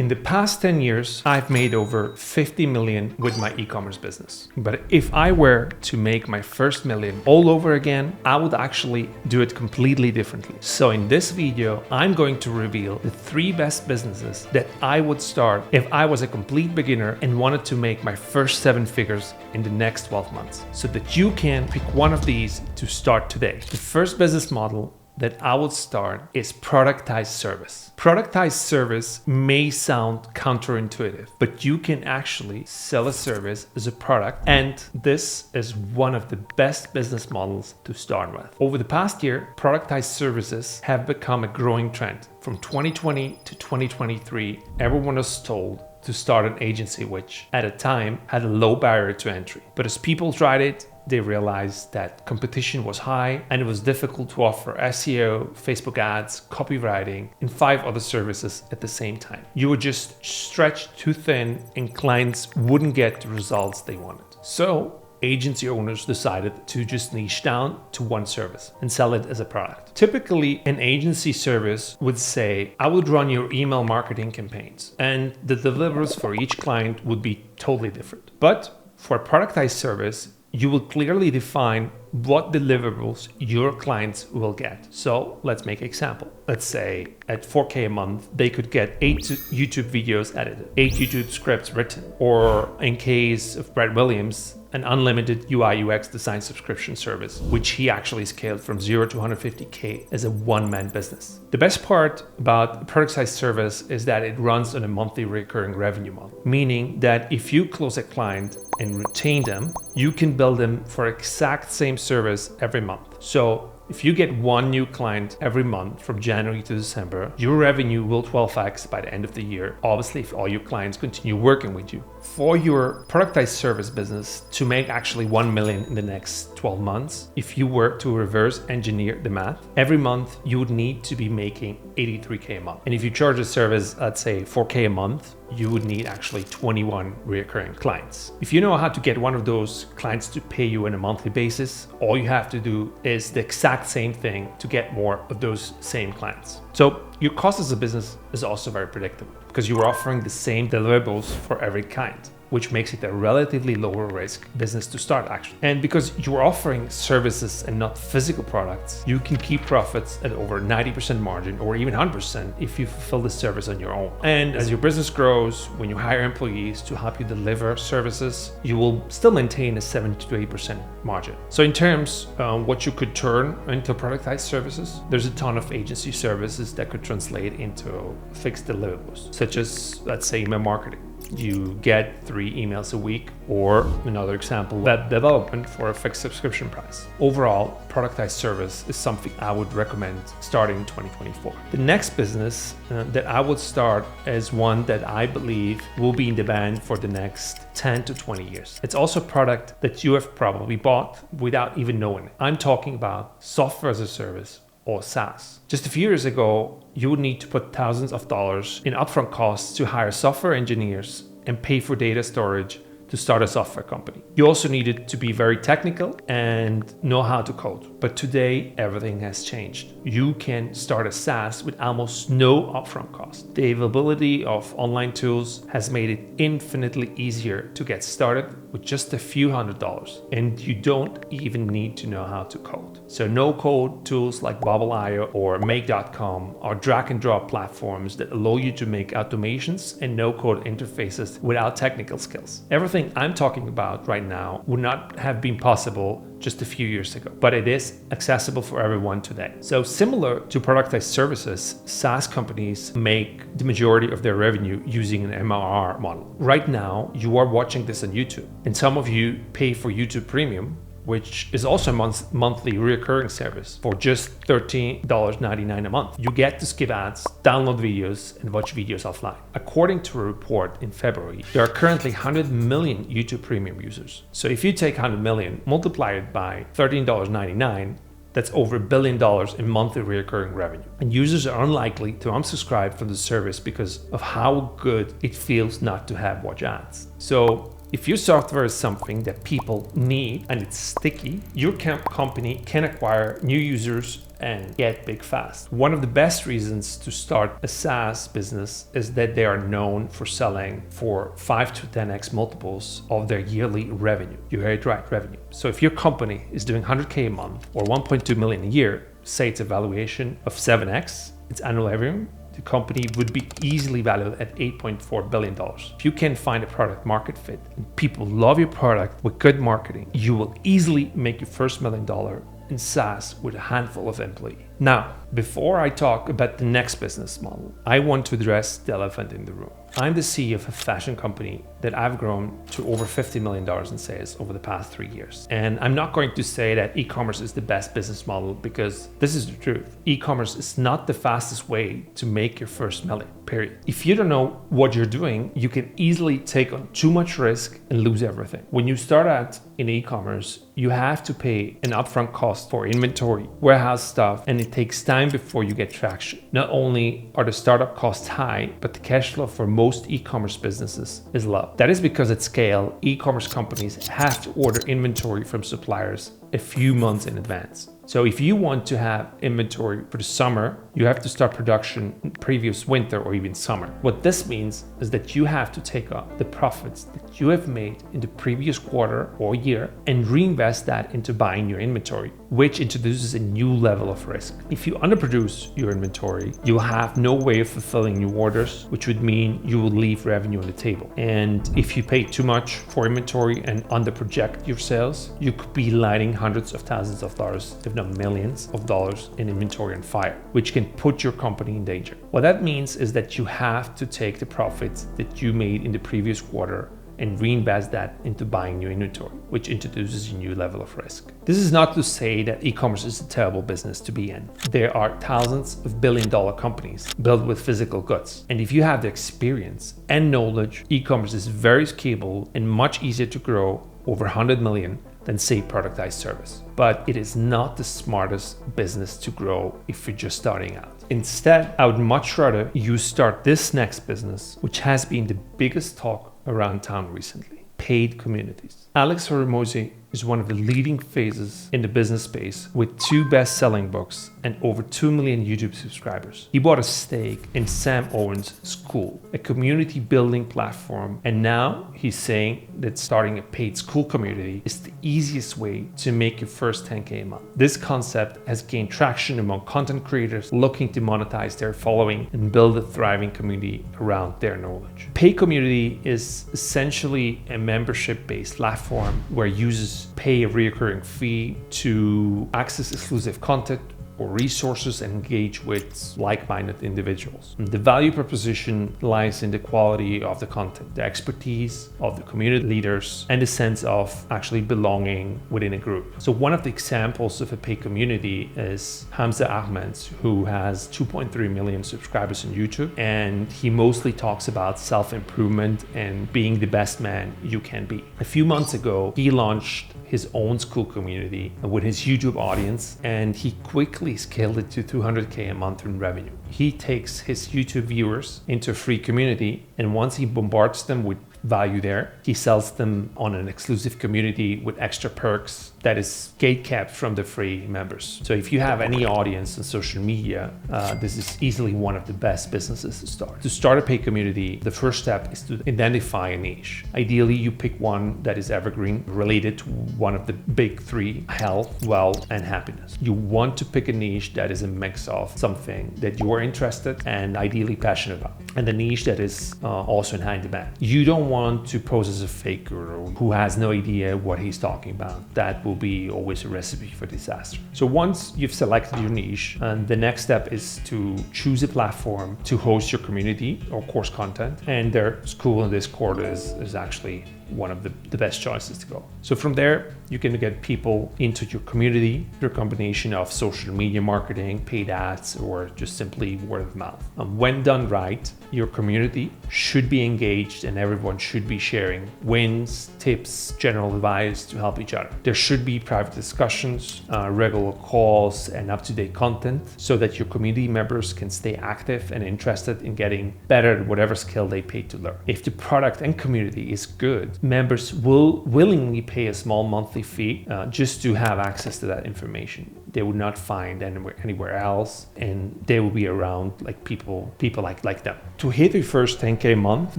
In the past 10 years, I've made over 50 million with my e-commerce business. But if I were to make my first million all over again, I would actually do it completely differently. So in this video, I'm going to reveal the 3 best businesses that I would start if I was a complete beginner and wanted to make my first 7 figures in the next 12 months, so that you can pick one of these to start today. The first business model that I would start is productized service. Productized service may sound counterintuitive, but you can actually sell a service as a product, and this is one of the best business models to start with. Over the past year, productized services have become a growing trend. From 2020 to 2023, everyone was told to start an agency, which at a time had a low barrier to entry. But as people tried it, they realized that competition was high and it was difficult to offer SEO, Facebook ads, copywriting, and 5 other services at the same time. You would just stretch too thin and clients wouldn't get the results they wanted. So agency owners decided to just niche down to one service and sell it as a product. Typically, an agency service would say, I would run your email marketing campaigns, and the deliverables for each client would be totally different. But for a productized service, you will clearly define what deliverables your clients will get. So let's make an example. Let's say at 4K a month, they could get 8 YouTube videos edited, 8 YouTube scripts written, or in case of Brett Williams, an unlimited UI UX design subscription service, which he actually scaled from 0 to 150K as a one-man business. The best part about a productized service is that it runs on a monthly recurring revenue model, meaning that if you close a client and retain them, you can bill them for exact same service every month. So if you get one new client every month from January to December, your revenue will 12x by the end of the year, obviously if all your clients continue working with you. For your productized service business to make actually 1 million in the next 12 months, if you were to reverse engineer the math, every month you would need to be making 83K a month. And if you charge a service, let's say 4K a month, you would need actually 21 recurring clients. If you know how to get one of those clients to pay you on a monthly basis, all you have to do is the exact same thing to get more of those same clients. So your cost as a business is also very predictable because you are offering the same deliverables for every client, which makes it a relatively lower risk business to start actually. And because you're offering services and not physical products, you can keep profits at over 90% margin or even 100% if you fulfill the service on your own. And as your business grows, when you hire employees to help you deliver services, you will still maintain a 70 to 8% margin. So in terms of what you could turn into productized services, there's a ton of agency services that could translate into fixed deliverables, such as, let's say, email marketing. You get 3 emails a week, or another example, web development for a fixed subscription price. Overall, productized service is something I would recommend starting in 2024. The next business that I would start is one that I believe will be in demand for the next 10 to 20 years. It's also a product that you have probably bought without even knowing it. I'm talking about software as a service, or SaaS. Just a few years ago, you would need to put thousands of dollars in upfront costs to hire software engineers and pay for data storage to start a software company. You also needed to be very technical and know how to code. But today, everything has changed. You can start a SaaS with almost no upfront cost. The availability of online tools has made it infinitely easier to get started with just a few $100s. And you don't even need to know how to code. So no-code tools like Bubble.io or Make.com are drag and drop platforms that allow you to make automations and no-code interfaces without technical skills. Everything I'm talking about right now would not have been possible just a few years ago, but it is accessible for everyone today. So similar to productized services, SaaS companies make the majority of their revenue using an MRR model. Right now, you are watching this on YouTube, and some of you pay for YouTube Premium, which is also a monthly recurring service for just $13.99 a month. You get to skip ads, download videos, and watch videos offline. According to a report in February, there are currently 100 million YouTube Premium users. So if you take 100 million, multiply it by $13.99, that's over $1 billion in monthly recurring revenue. And users are unlikely to unsubscribe from the service because of how good it feels not to have watch ads. So if your software is something that people need and it's sticky, your company can acquire new users and get big fast. One of the best reasons to start a SaaS business is that they are known for selling for 5 to 10x multiples of their yearly revenue. You heard it right, revenue. So if your company is doing 100K a month or 1.2 million a year, say it's a valuation of 7x, its annual revenue, the company would be easily valued at $8.4 billion. If you can find a product market fit and people love your product with good marketing, you will easily make your first $1 million in SaaS with a handful of employees. Now, before I talk about the next business model, I want to address the elephant in the room. I'm the CEO of a fashion company that I've grown to over $50 million in sales over the past 3 years. And I'm not going to say that e-commerce is the best business model, because this is the truth. E-commerce is not the fastest way to make your first million, period. If you don't know what you're doing, you can easily take on too much risk and lose everything. When you start out in e-commerce, you have to pay an upfront cost for inventory, warehouse stuff, and it takes time before you get traction. Not only are the startup costs high, but the cash flow for most e-commerce businesses is low. That is because at scale, e-commerce companies have to order inventory from suppliers a few months in advance. So if you want to have inventory for the summer, you have to start production in previous winter or even summer. What this means is that you have to take up the profits that you have made in the previous quarter or year and reinvest that into buying your inventory, which introduces a new level of risk. If you underproduce your inventory, you will have no way of fulfilling new orders, which would mean you will leave revenue on the table. And if you pay too much for inventory and underproject your sales, you could be lighting hundreds of thousands of dollars, if not millions of dollars in inventory on fire, which can put your company in danger. What that means is that you have to take the profits that you made in the previous quarter and reinvest that into buying new inventory, which introduces a new level of risk. This is not to say that e-commerce is a terrible business to be in. There are thousands of billion-dollar companies built with physical goods. And if you have the experience and knowledge, e-commerce is very scalable and much easier to grow over 100 million than, say, productized service. But it is not the smartest business to grow if you're just starting out. Instead, I would much rather you start this next business, which has been the biggest talk around town recently: paid communities. Alex Hormozi is one of the leading faces in the business space with 2 best-selling books and over 2 million YouTube subscribers. He bought a stake in Sam Owen's School, a community building platform, and now he's saying that starting a paid school community is the easiest way to make your first 10K a month. This concept has gained traction among content creators looking to monetize their following and build a thriving community around their knowledge. Paid community is essentially a membership-based platform where users pay a recurring fee to access exclusive content or resources and engage with like-minded individuals. And the value proposition lies in the quality of the content, the expertise of the community leaders, and the sense of actually belonging within a group. So one of the examples of a paid community is Hamza Ahmed, who has 2.3 million subscribers on YouTube, and he mostly talks about self-improvement and being the best man you can be. A few months ago, he launched his own school community with his YouTube audience, and he quickly scaled it to 200K a month in revenue. He takes his YouTube viewers into a free community, and once he bombards them with value there, he sells them on an exclusive community with extra perks that is gate-kept from the free members. So if you have any audience on social media, this is easily one of the best businesses to start. To start a paid community, the first step is to identify a niche. Ideally, you pick one that is evergreen, related to one of the big 3: health, wealth, and happiness. You want to pick a niche that is a mix of something that you are interested and ideally passionate about, and the niche that is also in high demand. You don't want to pose as a fake guru who has no idea what he's talking about. That will be always a recipe for disaster. So once you've selected your niche, and the next step is to choose a platform to host your community or course content, and their School and Discord is actually one of the best choices to go. So from there, you can get people into your community through a combination of social media marketing, paid ads, or just simply word of mouth. When done right, your community should be engaged and everyone should be sharing wins, tips, general advice to help each other. There should be private discussions, regular calls, and up-to-date content so that your community members can stay active and interested in getting better at whatever skill they paid to learn. If the product and community is good, members will willingly pay a small monthly fee just to have access to that information. they would not find anywhere else, and they will be around like people like them. To hit your first 10K a month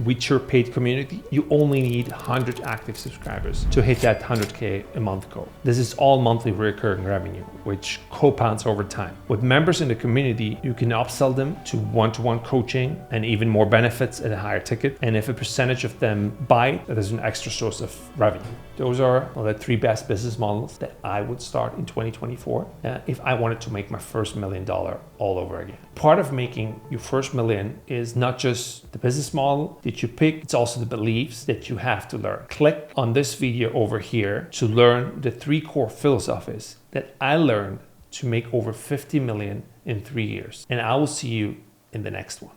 with your paid community, you only need 100 active subscribers to hit that 100K a month goal. This is all monthly recurring revenue, which compounds over time. With members in the community, you can upsell them to one-to-one coaching and even more benefits at a higher ticket. And if a percentage of them buy, that is an extra source of revenue. Those are the 3 best business models that I would start in 2024 if I wanted to make my first $1 million all over again. Part of making your first million is not just the business model that you pick, it's also the beliefs that you have to learn. Click on this video over here to learn the 3 core philosophies that I learned to make over 50 million in 3 years. And I will see you in the next one.